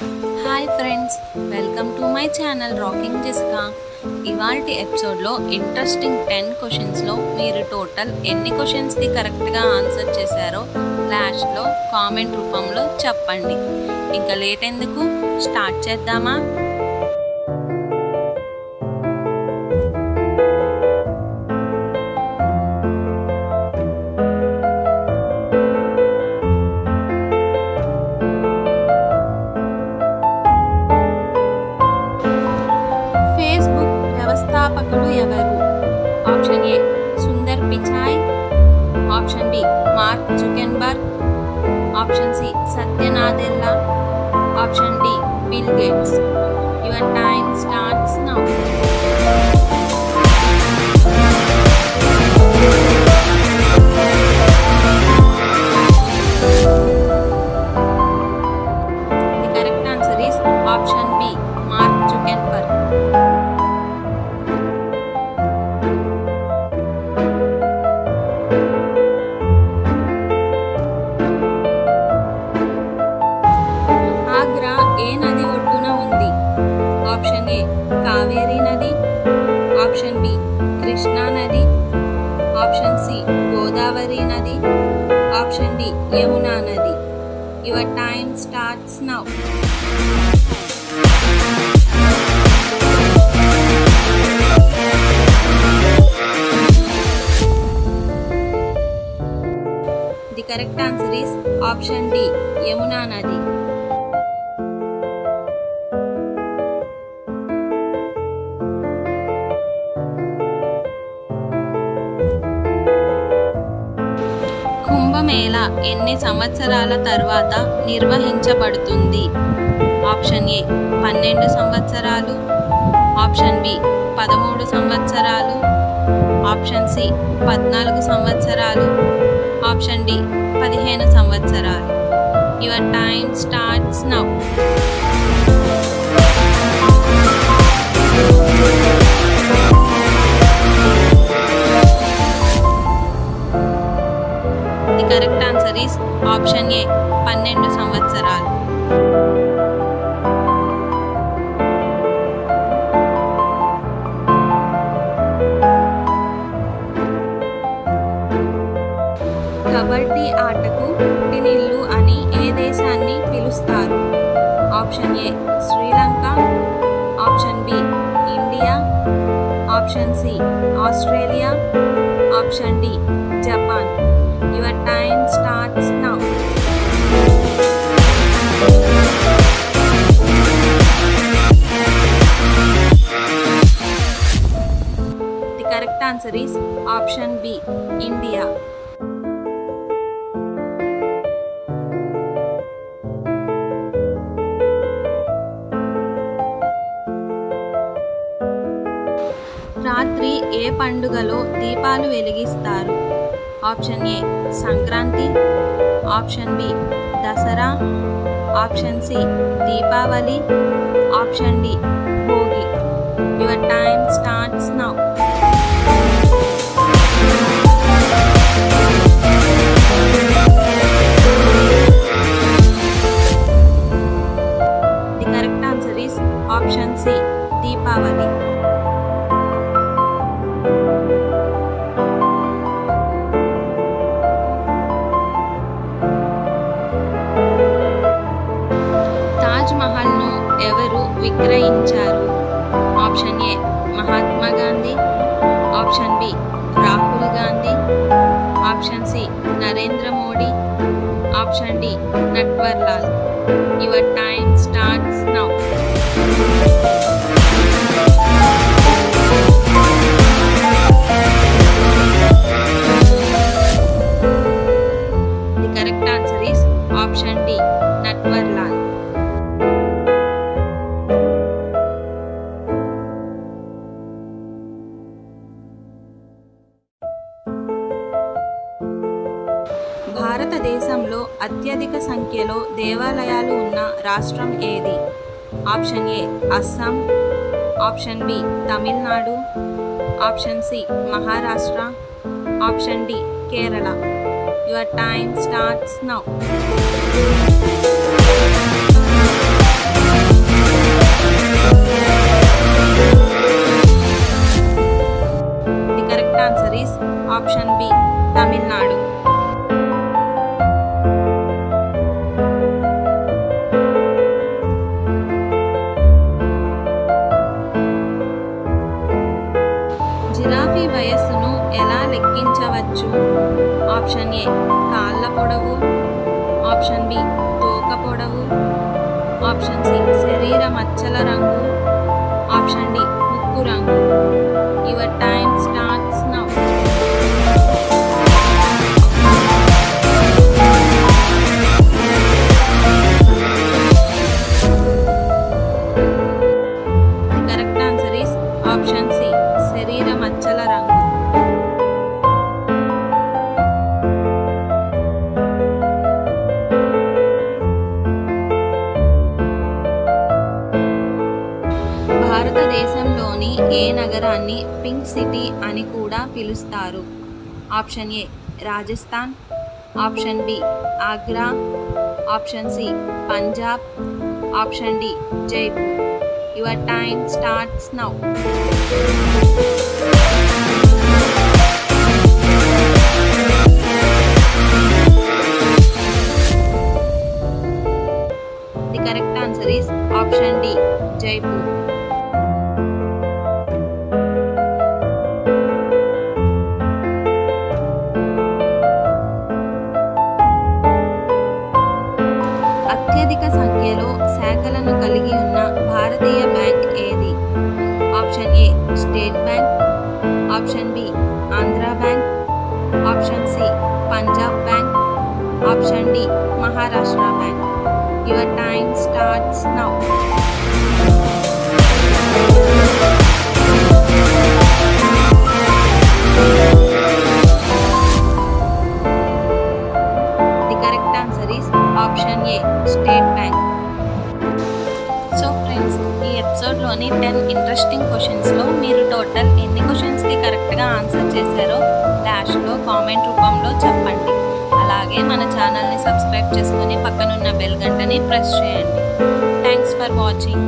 Hi friends, welcome to my channel rocking Jessica. ఇవాల్టి ఎపిసోడ్లో interesting 10 క్వశ్చన్స్లో మీరు టోటల్ ఎన్ని క్వశ్చన్స్కి కరెక్ట్గా ఆన్సర్ చేశారో లాస్ట్లో కామెంట్ రూపంలో చెప్పండి. ఇంకా లేట్ ఎందుకు, స్టార్ట్ చేద్దామా? వ్యవస్థాపకుడు ఎవరు? Option A Sundar Pichai, option B Mark Zuckerberg, option C Satya Nadella, option D Bill Gates. Your time starts now. The correct answer is option B Mark Zuckerberg. Agra ఏ నది ఒడ్డున ఉంది? ఆప్షన్ ఏ కావేరీ నది, ఆప్షన్ బి కృష్ణా నది, ఆప్షన్ సి గోదావరి నది, ఆప్షన్ డి యమునా నది. Your time starts now. The correct answer is option D Yamuna నది. కుంభమేళా ఎన్ని సంవత్సరాల తర్వాత నిర్వహించబడుతుంది? ఆప్షన్ ఏ 12 సంవత్సరాలు, ఆప్షన్ బి 13 సంవత్సరాలు, ఆప్షన్ సి 14 సంవత్సరాలు, ఆప్షన్ డి 15 సంవత్సరాలు. Your time starts now. The correct answer is option A 12 సంవత్సరాలు. కబడ్డీ ఆటకు పుట్టినిల్లు అని ఏ దేశాన్ని పిలుస్తారు? Option A Sri Lanka, option B India, option C Australia, option D Japan. Your time starts now. The correct answer is option B India. రాత్రి ఏ పండుగలో దీపాలు వెలిగిస్తారు? Option A Sankranti, option B Dasara, option C Deepavali, option D Bhogi. Your time starts now. The correct answer is option C Deepavali. తాజ్మహల్ను ఎవరు విక్రయించారు? Option A Mahatma Gandhi, option B Rahul Gandhi, option C Narendra Modi, option D Natwar Lal. Your time starts now. The correct answer is option D Natwar Lal. భారతదేశంలో అత్యధిక సంఖ్యలో దేవాలయాలు ఉన్న రాష్ట్రం ఏది? Option A Assam, option B Tamil Nadu, option C Maharashtra, option D Kerala. Your time starts now. Option A కాళ్ళ పొడవు, option B తోక పొడవు, ఆప్షన్ సి శరీర మచ్చల రంగు, ఆప్షన్ డి ముక్కు రంగు. Your time starts now. The correct answer is option C శరీర మచ్చల రంగు. భారతదేశంలోని ఏ నగరాన్ని పింక్ సిటీ అని కూడా పిలుస్తారు? Option A Rajasthan, option B Agra, option C Punjab, option D Jaipur. Your time starts now. The correct answer is option D Jaipur. అత్యధిక సంఖ్యలో శాఖలను కలిగి ఉన్న భారతీయ బ్యాంక్ ఏది? Option A state bank, option B Andhra bank, option C Punjab bank, option D Maharashtra bank. Your time starts now. The correct answer is option A state bank. So friends, ఈ ఎపిసోడ్లోని 10 interesting క్వశ్చన్స్లో మీరు టోటల్ ఎన్ని క్వశ్చన్స్కి కరెక్ట్గా ఆన్సర్ చేశారో లాస్ట్లో comment రూపంలో చెప్పండి. అలాగే మన ఛానల్ని సబ్స్క్రైబ్ చేసుకొని పక్కనున్న బెల్ గంటని ప్రెస్ చేయండి. Thanks for watching.